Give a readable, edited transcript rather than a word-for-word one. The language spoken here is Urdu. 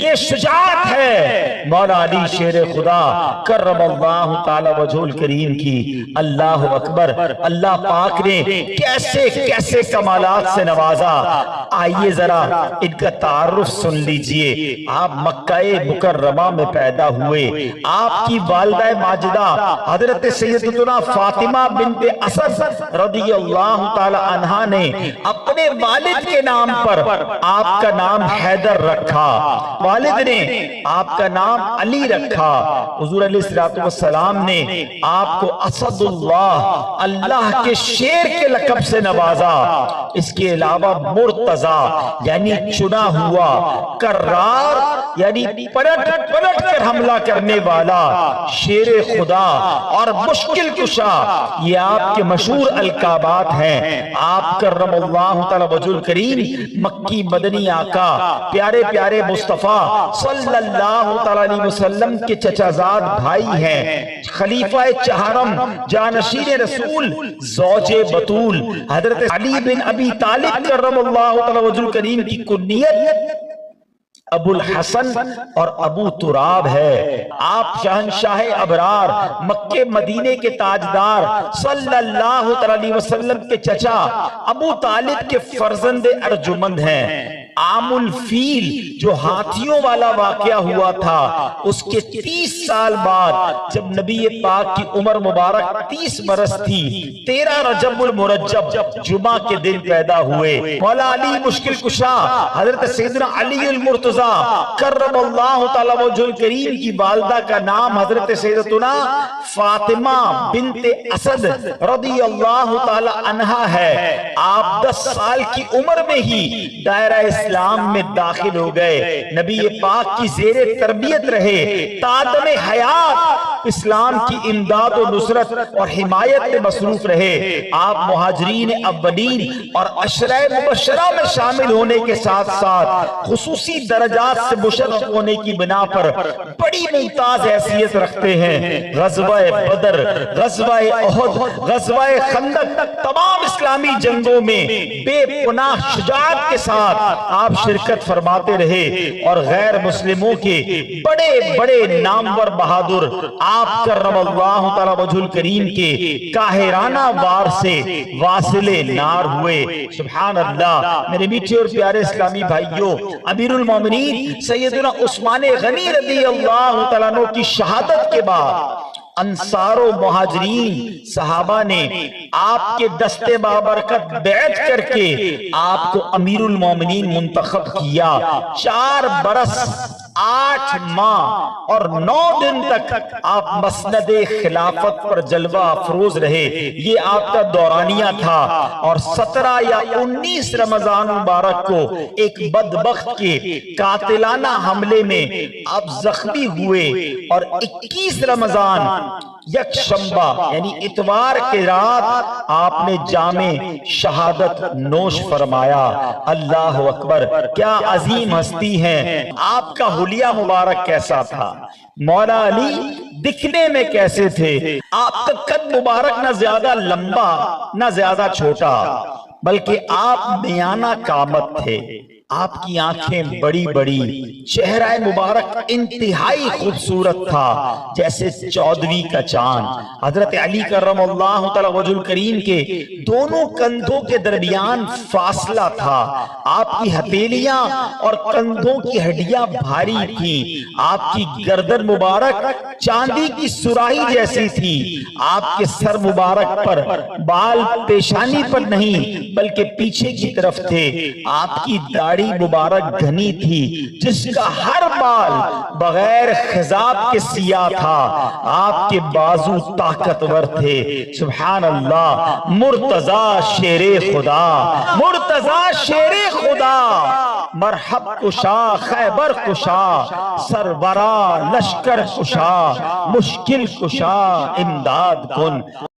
یہ شجاعت ہے مولا علی شیر خدا کرم اللہ تعالی وجہہ کریم کی۔ اللہ اکبر، اللہ پاک نے کیسے کیسے کمالات سے نوازا۔ آئیے ذرا ان کا تعارف سن لیجئے۔ آپ مکہ مکرمہ میں پیدا ہوئے۔ آپ کی والدہ ماجدہ حضرت سیدتنا فاطمہ بنت اسد رضی اللہ تعالی عنہا نے اپنے والد کے نام پر آپ کا نام حیدر رکھا، والد نے آپ کا نام علی رکھا، حضور علیہ السلام نے آپ کو اسد اللہ، اللہ کے شیر کے لقب سے نوازا۔ اس کے علاوہ مرتضی یعنی چنا ہوا، کرار یعنی پلٹ کر حملہ کرنے والا، شیر خدا اور مشکل کشا، یہ آپ کے مشہور القابات ہیں۔ آپ کرم اللہ تعالی وجہہ کریم مکی مدنی آقا پیارے پیارے مصطفیٰ صلی اللہ تعالی علیہ وسلم کے چچا زاد بھائی ہیں، خلیفہ چہارم جانشین رسول زوج بطول حضرت علی بن ابی طالب کرم اللہ تعالی وجہہ کریم کی کنیت ابو الحسن اور ابو تراب ہے۔ آپ شہنشاہ ابرار مکہ مدینے کے تاجدار صلی اللہ علیہ وسلم کے چچا ابو طالب کے فرزند ارجمند ہیں۔ عام الفیل جو ہاتھیوں والا واقعہ ہوا تھا، اس کے 30 سال بعد جب نبی پاک کی عمر مبارک 30 برس تھی، 13 رجب المرجب جمعہ کے دن پیدا ہوئے۔ مولا علی مشکل کشا حضرت سیدنا علی المرتضی کرم اللہ تعالی وجہہ کریم کی والدہ کا نام حضرت سیدتنا فاطمہ بنت اسد رضی اللہ تعالی عنہا ہے۔ آپ 10 سال کی عمر میں ہی دائرہ اسلام میں داخل ہو گئے، نبی پاک کی زیر تربیت رہے، تادم حیات اسلام کی امداد و نصرت اور حمایت میں مصروف رہے۔ آپ مہاجرین اولین اور عشرہ مبشرہ میں شامل ہونے کے ساتھ ساتھ خصوصی درجات سے مشرف ہونے کی بنا پر بڑی ممتاز حیثیت رکھتے ہیں۔ غزوہ بدر، غزوہ احد، غزوہ خندق، تمام اسلامی جنگوں میں بے پناہ شجاعت کے ساتھ آپ شرکت فرماتے رہے، اور غیر مسلموں کے بڑے بڑے نامور بہادر آپ کرم اللہ تعالی وجہہ کریم کے قاہرانہ وار سے واصل نار ہوئے۔ سبحان اللہ۔ میرے میٹھے اور پیارے اسلامی بھائیوں، امیر المومنین سیدنا عثمان غنی رضی اللہ تعالیٰ عنہ کی شہادت کے بعد انصار و مہاجرین صحابہ نے آپ کے دستے بابرکت بیعت کر کے آپ کو امیر المومنین منتخب کیا۔ 4 برس 8 ماہ اور 9 دن تک آپ مسند خلافت پر جلوہ افروز رہے، یہ آپ کا دورانیہ تھا۔ اور 17 یا 19 رمضان مبارک کو ایک بدبخت کے قاتلانہ حملے میں آپ زخمی ہوئے، اور 21 رمضان یکشنبہ یعنی اتوار کے رات آپ نے جام شہادت نوش فرمایا۔ اللہ اکبر، کیا عظیم ہستی ہیں۔ آپ کا حلیہ مبارک کیسا تھا؟ مولا علی دکھنے میں کیسے تھے؟ آپ کا قد مبارک نہ زیادہ لمبا نہ زیادہ چھوٹا، بلکہ آپ میانہ قامت تھے۔ آپ کی آنکھیں بڑی بڑی، چہرہ مبارک انتہائی خوبصورت تھا، جیسے 14ویں کا چاند۔ حضرت علی کرم اللہ تعالی وجہہ کریم کے دونوں کندھوں کے درمیان فاصلہ تھا۔ آپ کی ہتھیلیاں اور کندھوں کی ہڈیاں بھاری تھیں۔ آپ کی گردن مبارک چاندی کی سراہی جیسی تھی۔ آپ کے سر مبارک پر بال پیشانی پر نہیں بلکہ پیچھے کی طرف تھے۔ آپ کی داڑھی مبارک گھنی تھی، جس کا ہر بال بغیر خضاب کے سیاہ تھا۔ آپ کے بازو طاقتور تھے۔ سبحان اللہ۔ مرتضی شیر خدا، مرتضی شیر خدا، مرحب کشا خیبر کشا، سرورا لشکر کشا، مشکل کشا امداد کن۔